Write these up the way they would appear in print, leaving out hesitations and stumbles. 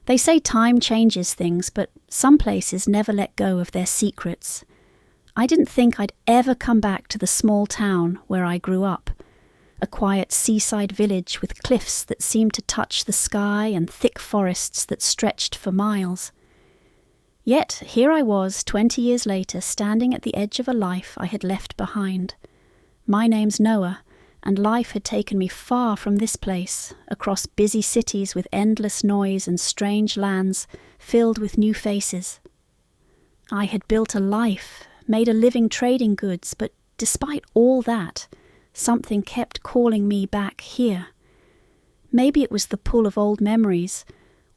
They say time changes things, but some places never let go of their secrets. I didn't think I'd ever come back to the small town where I grew up, a quiet seaside village with cliffs that seemed to touch the sky and thick forests that stretched for miles. Yet here I was 20 years later, standing at the edge of a life I had left behind. My name's Noah, and life had taken me far from this place, across busy cities with endless noise and strange lands filled with new faces. I had built a life, made a living trading goods, but despite all that, something kept calling me back here. Maybe it was the pull of old memories,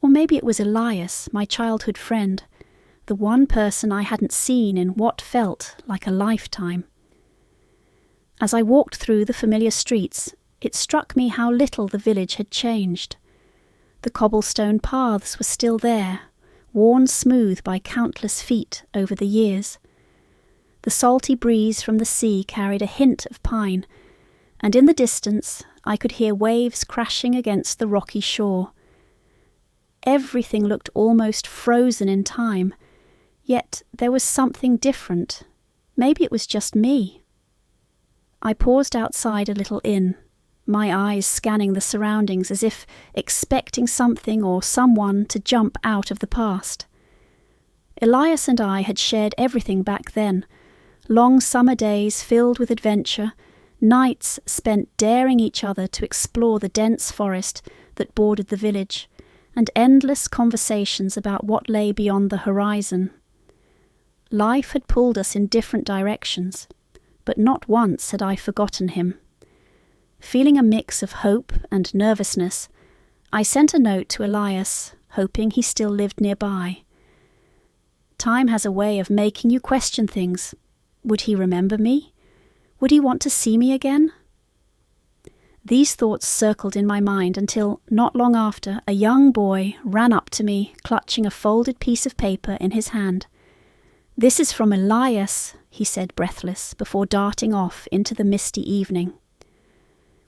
or maybe it was Elias, my childhood friend, the one person I hadn't seen in what felt like a lifetime. As I walked through the familiar streets, it struck me how little the village had changed. The cobblestone paths were still there, worn smooth by countless feet over the years. The salty breeze from the sea carried a hint of pine, and in the distance I could hear waves crashing against the rocky shore. Everything looked almost frozen in time, yet there was something different. Maybe it was just me. I paused outside a little inn, my eyes scanning the surroundings as if expecting something or someone to jump out of the past. Elias and I had shared everything back then, long summer days filled with adventure, nights spent daring each other to explore the dense forest that bordered the village, and endless conversations about what lay beyond the horizon. Life had pulled us in different directions, but not once had I forgotten him. Feeling a mix of hope and nervousness, I sent a note to Elias, hoping he still lived nearby. Time has a way of making you question things. Would he remember me? Would he want to see me again? These thoughts circled in my mind until, not long after, a young boy ran up to me, clutching a folded piece of paper in his hand. "This is from Elias," he said, breathless, before darting off into the misty evening.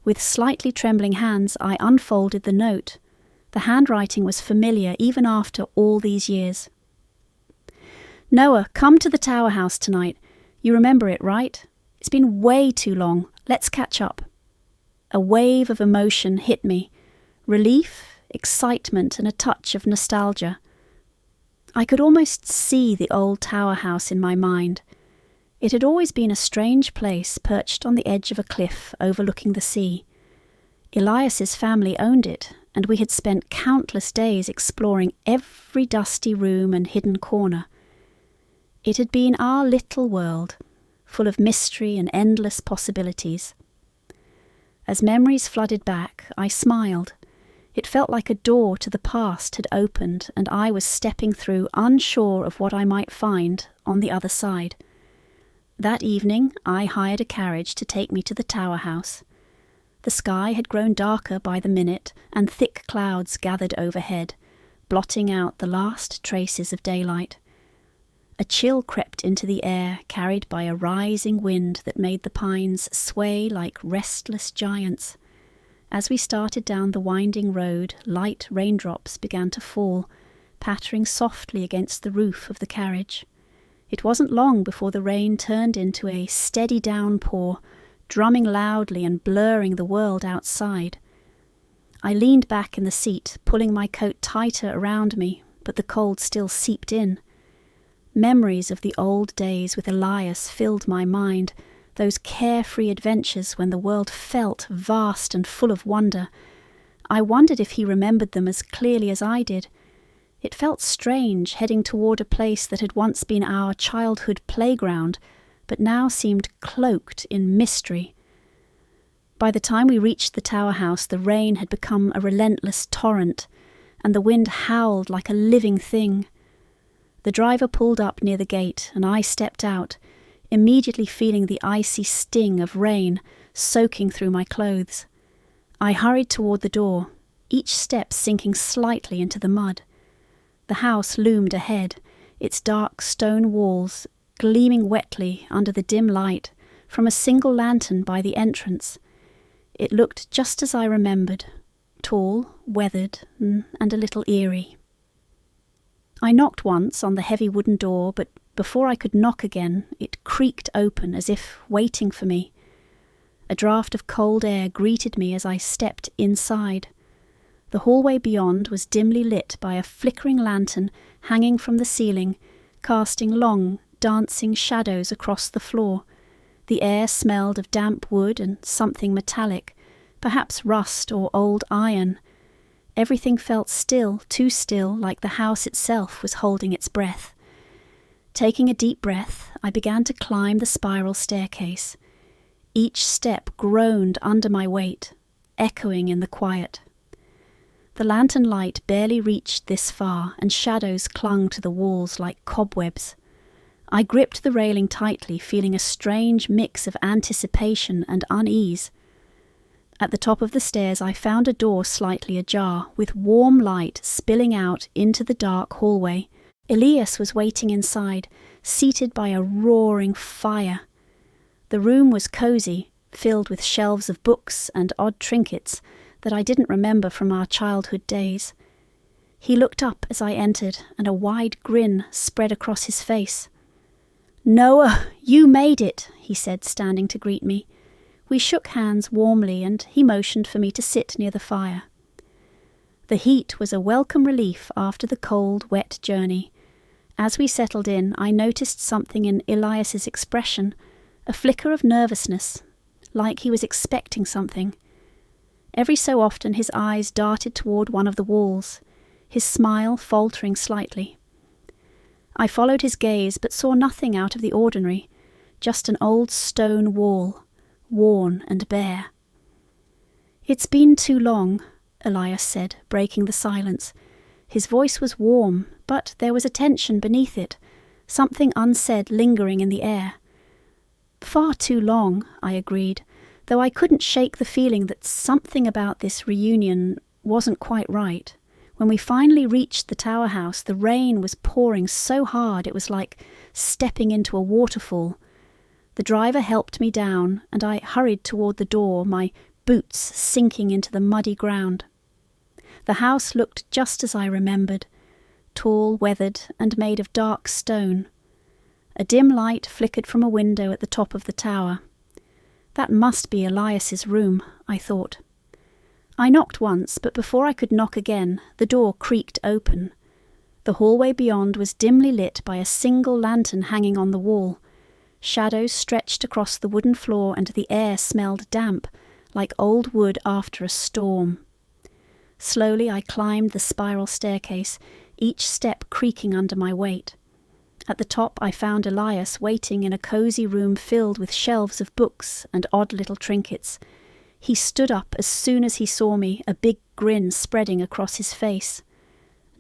With slightly trembling hands, I unfolded the note. The handwriting was familiar even after all these years. "Noah, come to the Tower House tonight. You remember it, right? It's been way too long. Let's catch up." A wave of emotion hit me. Relief, excitement, and a touch of nostalgia. I could almost see the old Tower House in my mind. It had always been a strange place perched on the edge of a cliff overlooking the sea. Elias's family owned it, and we had spent countless days exploring every dusty room and hidden corner. It had been our little world, full of mystery and endless possibilities. As memories flooded back, I smiled. It felt like a door to the past had opened, and I was stepping through, unsure of what I might find on the other side. That evening, I hired a carriage to take me to the Tower House. The sky had grown darker by the minute, and thick clouds gathered overhead, blotting out the last traces of daylight. A chill crept into the air, carried by a rising wind that made the pines sway like restless giants. As we started down the winding road, light raindrops began to fall, pattering softly against the roof of the carriage. It wasn't long before the rain turned into a steady downpour, drumming loudly and blurring the world outside. I leaned back in the seat, pulling my coat tighter around me, but the cold still seeped in. Memories of the old days with Elias filled my mind, those carefree adventures when the world felt vast and full of wonder. I wondered if he remembered them as clearly as I did. It felt strange heading toward a place that had once been our childhood playground, but now seemed cloaked in mystery. By the time we reached the Tower House, the rain had become a relentless torrent, and the wind howled like a living thing. The driver pulled up near the gate, and I stepped out, immediately feeling the icy sting of rain soaking through my clothes. I hurried toward the door, each step sinking slightly into the mud. The house loomed ahead, its dark stone walls gleaming wetly under the dim light from a single lantern by the entrance. It looked just as I remembered, tall, weathered, and a little eerie. I knocked once on the heavy wooden door, but before I could knock again, it creaked open as if waiting for me. A draught of cold air greeted me as I stepped inside. The hallway beyond was dimly lit by a flickering lantern hanging from the ceiling, casting long, dancing shadows across the floor. The air smelled of damp wood and something metallic, perhaps rust or old iron. Everything felt still, too still, like the house itself was holding its breath. Taking a deep breath, I began to climb the spiral staircase. Each step groaned under my weight, echoing in the quiet. The lantern light barely reached this far, and shadows clung to the walls like cobwebs. I gripped the railing tightly, feeling a strange mix of anticipation and unease. At the top of the stairs I found a door slightly ajar, with warm light spilling out into the dark hallway. Elias was waiting inside, seated by a roaring fire. The room was cosy, filled with shelves of books and odd trinkets that I didn't remember from our childhood days. He looked up as I entered, and a wide grin spread across his face. "Noah, you made it," he said, standing to greet me. We shook hands warmly, and he motioned for me to sit near the fire. The heat was a welcome relief after the cold, wet journey. As we settled in, I noticed something in Elias's expression, a flicker of nervousness, like he was expecting something. Every so often his eyes darted toward one of the walls, his smile faltering slightly. I followed his gaze but saw nothing out of the ordinary, just an old stone wall, worn and bare. "It's been too long," Elias said, breaking the silence. His voice was warm, but there was a tension beneath it, something unsaid lingering in the air. "Far too long," I agreed, though I couldn't shake the feeling that something about this reunion wasn't quite right. When we finally reached the tower house, the rain was pouring so hard it was like stepping into a waterfall. The driver helped me down, and I hurried toward the door, my boots sinking into the muddy ground. The house looked just as I remembered, tall, weathered, and made of dark stone. A dim light flickered from a window at the top of the tower. That must be Elias's room, I thought. I knocked once, but before I could knock again, the door creaked open. The hallway beyond was dimly lit by a single lantern hanging on the wall. Shadows stretched across the wooden floor, and the air smelled damp, like old wood after a storm. Slowly I climbed the spiral staircase, each step creaking under my weight. At the top I found Elias waiting in a cosy room filled with shelves of books and odd little trinkets. He stood up as soon as he saw me, a big grin spreading across his face.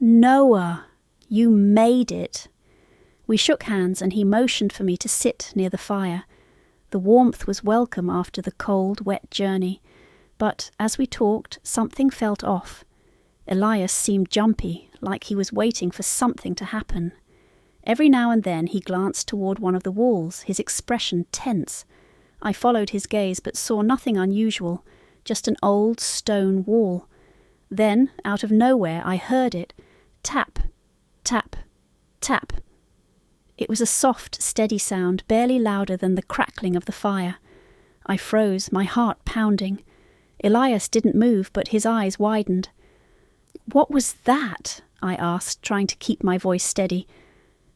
"Noah, you made it." We shook hands, and he motioned for me to sit near the fire. The warmth was welcome after the cold, wet journey, but as we talked, something felt off. Elias seemed jumpy, like he was waiting for something to happen. Every now and then he glanced toward one of the walls, his expression tense. I followed his gaze but saw nothing unusual, just an old stone wall. Then, out of nowhere, I heard it. Tap, tap, tap. It was a soft, steady sound, barely louder than the crackling of the fire. I froze, my heart pounding. Elias didn't move, but his eyes widened. "What was that?" I asked, trying to keep my voice steady.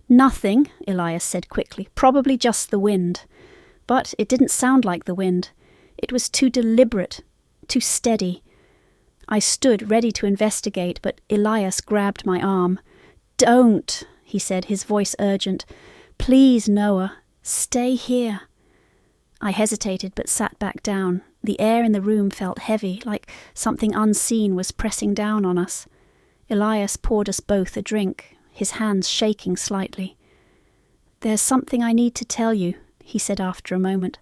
"Nothing," Elias said quickly. "Probably just the wind." But it didn't sound like the wind. It was too deliberate, too steady. I stood ready to investigate, but Elias grabbed my arm. "Don't," he said, his voice urgent. "Please, Noah, stay here." I hesitated but sat back down. The air in the room felt heavy, like something unseen was pressing down on us. Elias poured us both a drink, his hands shaking slightly. "There's something I need to tell you," he said after a moment.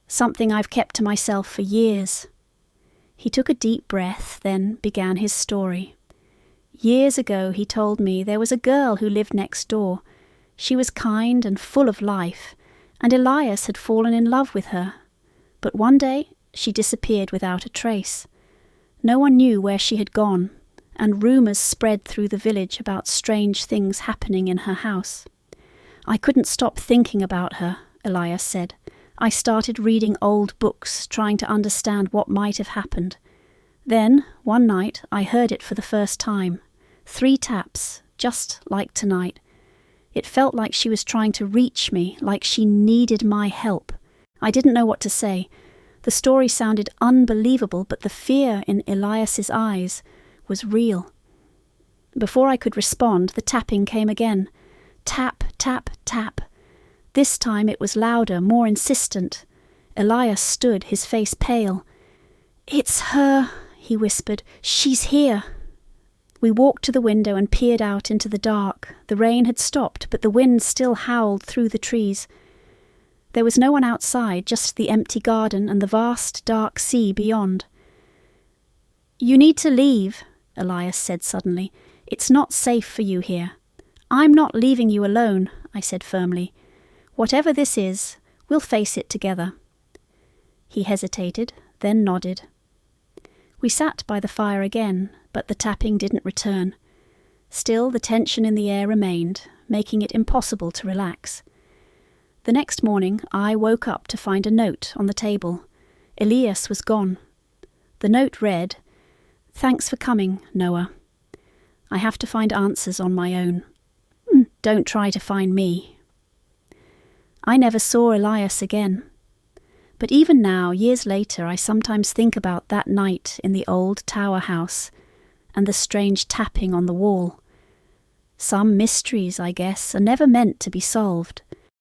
"Something I've kept to myself for years." He took a deep breath, then began his story. Years ago, he told me, there was a girl who lived next door. She was kind and full of life, and Elias had fallen in love with her. But one day, she disappeared without a trace. No one knew where she had gone, and rumours spread through the village about strange things happening in her house. I couldn't stop thinking about her, Elias said. I started reading old books, trying to understand what might have happened. Then, one night, I heard it for the first time. 3 taps, just like tonight. It felt like she was trying to reach me, like she needed my help. I didn't know what to say. The story sounded unbelievable, but the fear in Elias's eyes was real. Before I could respond, the tapping came again. Tap, tap, tap. This time it was louder, more insistent. Elias stood, his face pale. "It's her," he whispered. "She's here." We walked to the window and peered out into the dark. The rain had stopped, but the wind still howled through the trees. There was no one outside, just the empty garden and the vast, dark sea beyond. "You need to leave," Elias said suddenly. "It's not safe for you here." "I'm not leaving you alone," I said firmly. "Whatever this is, we'll face it together." He hesitated, then nodded. We sat by the fire again, but the tapping didn't return. Still, the tension in the air remained, making it impossible to relax. The next morning, I woke up to find a note on the table. Elias was gone. The note read, "Thanks for coming, Noah. I have to find answers on my own. Don't try to find me." I never saw Elias again. But even now, years later, I sometimes think about that night in the old tower house and the strange tapping on the wall. Some mysteries, I guess, are never meant to be solved.